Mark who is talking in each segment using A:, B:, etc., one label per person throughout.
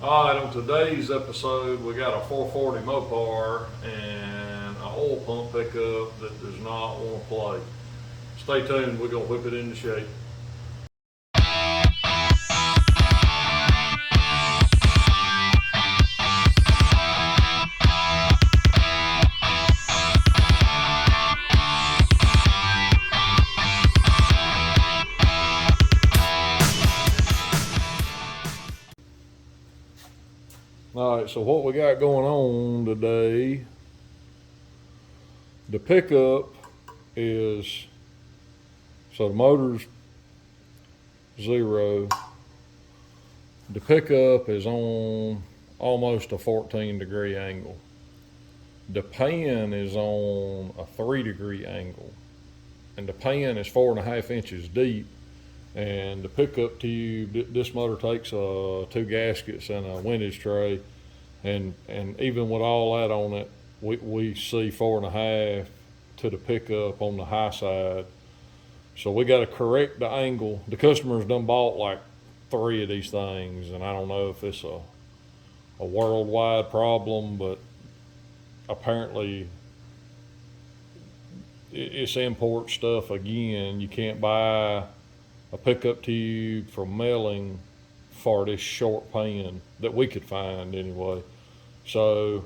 A: All right, on today's episode, we got a 440 Mopar and an oil pump pickup that does not want to play. Stay tuned, we're going to whip it into shape. All right, so what we got going on today, the pickup is, so the motor's 0. The pickup is on almost a 14-degree angle. The pan is on a 3-degree angle. And the pan is 4.5 inches deep. And the pickup tube, this motor takes 2 gaskets and a windage tray, and even with all that on it, we see 4.5 to the pickup on the high side. So we got to correct the angle. The customer's done bought like 3 of these things, and I don't know if it's a worldwide problem, but apparently it's import stuff again. You can't buy a pickup tube from Melling for this short pan that we could find anyway. So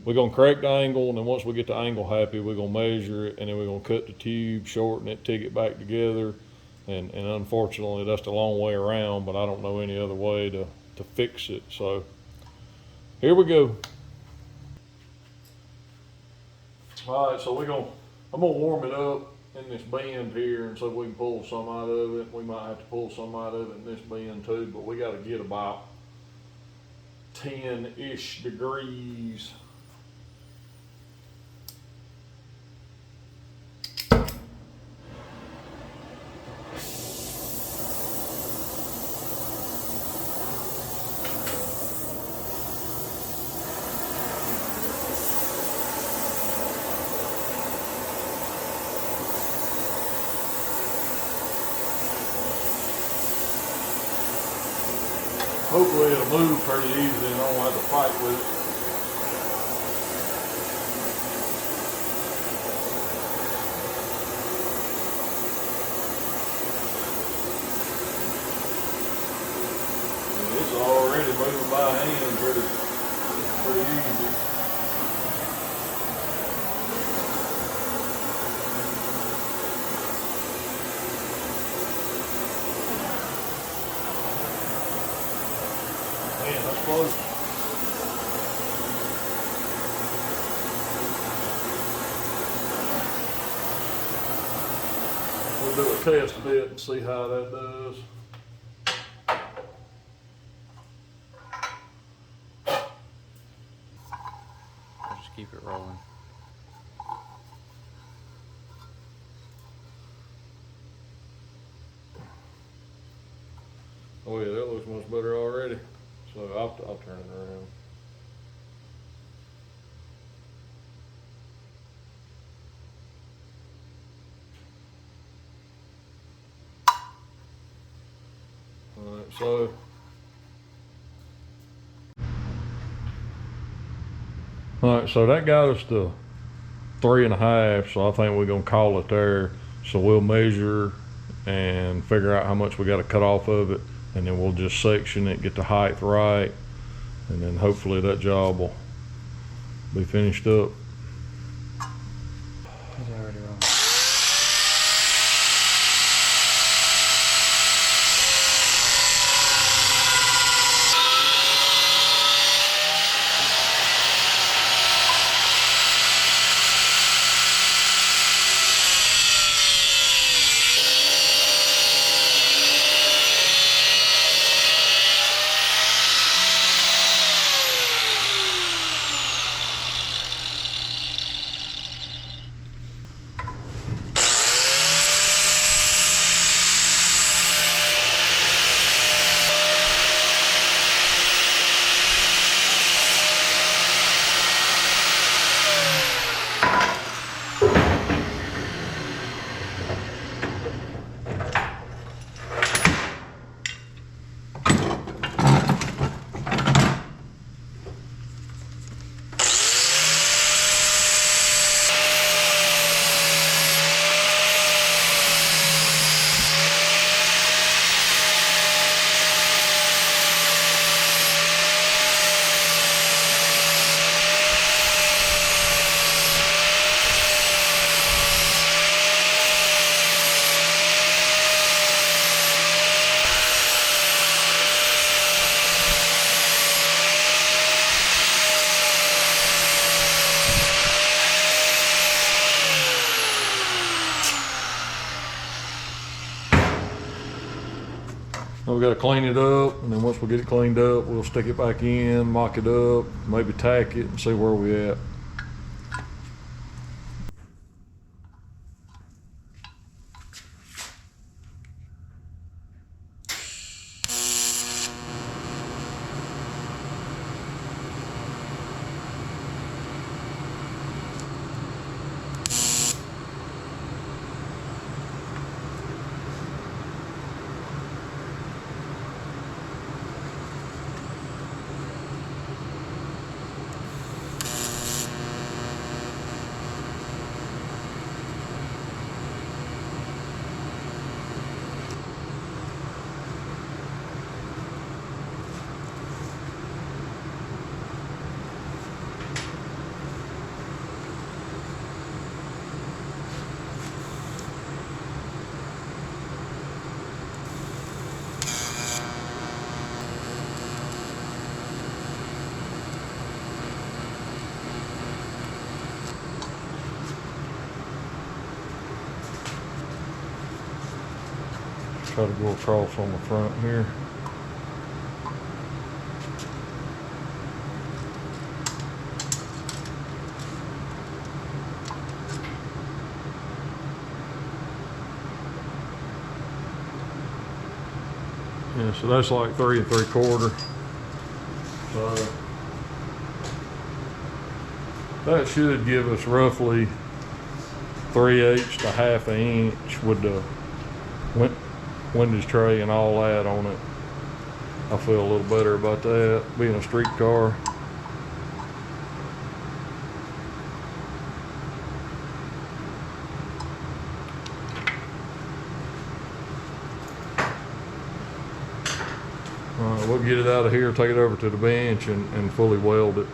A: we're gonna correct the angle, and then once we get the angle happy, we're gonna measure it, and then we're gonna cut the tube, shorten it, take it back together. And unfortunately, that's the long way around, but I don't know any other way to fix it. So here we go. All right, so I'm gonna warm it up in this bend here and see if we can pull some out of it. We might have to pull some out of it in this bend too, but we got to get about 10-ish degrees. Hopefully it'll move pretty easy and I don't have to fight with it. And it's already moving by hand pretty easy. Man, that's close. We'll do a test bit and see how that does.
B: Just keep it rolling.
A: Oh yeah, that looks much better already. So I'll turn it around. All right, so that got us to 3.5. So I think we're gonna call it there. So we'll measure and figure out how much we got to cut off of it, and then we'll just section it, get the height right, and then hopefully that job will be finished up.
B: It's already rolling.
A: So we gotta clean it up, and then once we get it cleaned up, we'll stick it back in, mock it up, maybe tack it and see where we at. Try to go across on the front here. Yeah, so that's like 3 3/4. So that should give us roughly 3/8 to 1/2 inch with the windows tray and all that on it. I feel a little better about that, being a street car. We'll get it out of here, take it over to the bench and fully weld it.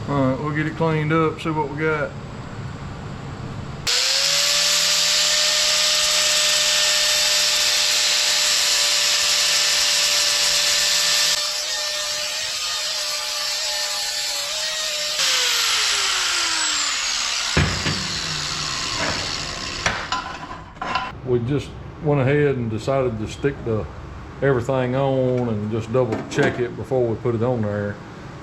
A: All right, we'll get it cleaned up, see what we got. We just went ahead and decided to stick everything on and just double check it before we put it on there.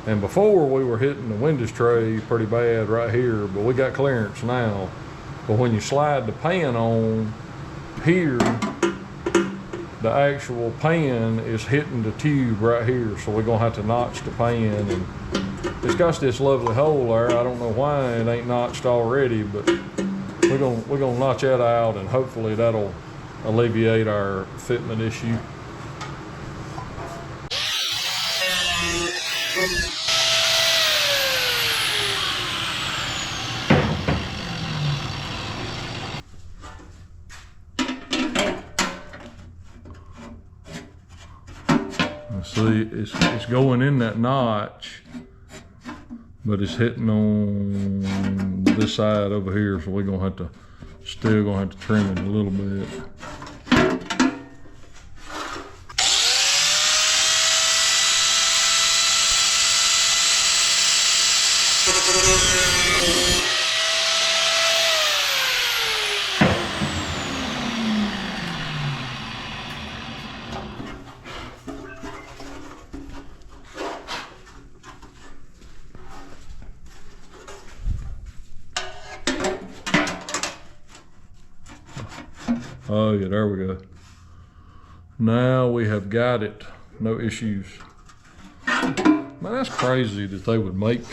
A: And before we were hitting the windows tray pretty bad right here, but we got clearance now. But when you slide the pan on here, the actual pan is hitting the tube right here. So we're gonna have to notch the pan, and it's got this lovely hole there. I don't know why it ain't notched already, but we're gonna notch that out, and hopefully that'll alleviate our fitment issue. See, it's going in that notch, but it's hitting on this side over here, so we're still gonna have to trim it a little bit. Oh yeah, there we go. Now we have got it. No issues. Man, that's crazy that they would make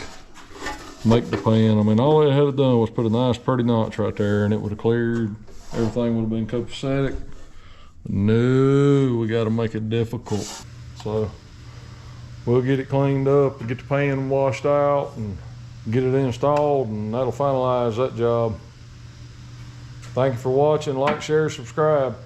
A: the pan. I mean, all they had done was put a nice pretty notch right there and it would have cleared. Everything would have been copacetic. No, we got to make it difficult. So we'll get it cleaned up, get the pan washed out and get it installed, and that'll finalize that job. Thank you for watching. Like, share, subscribe.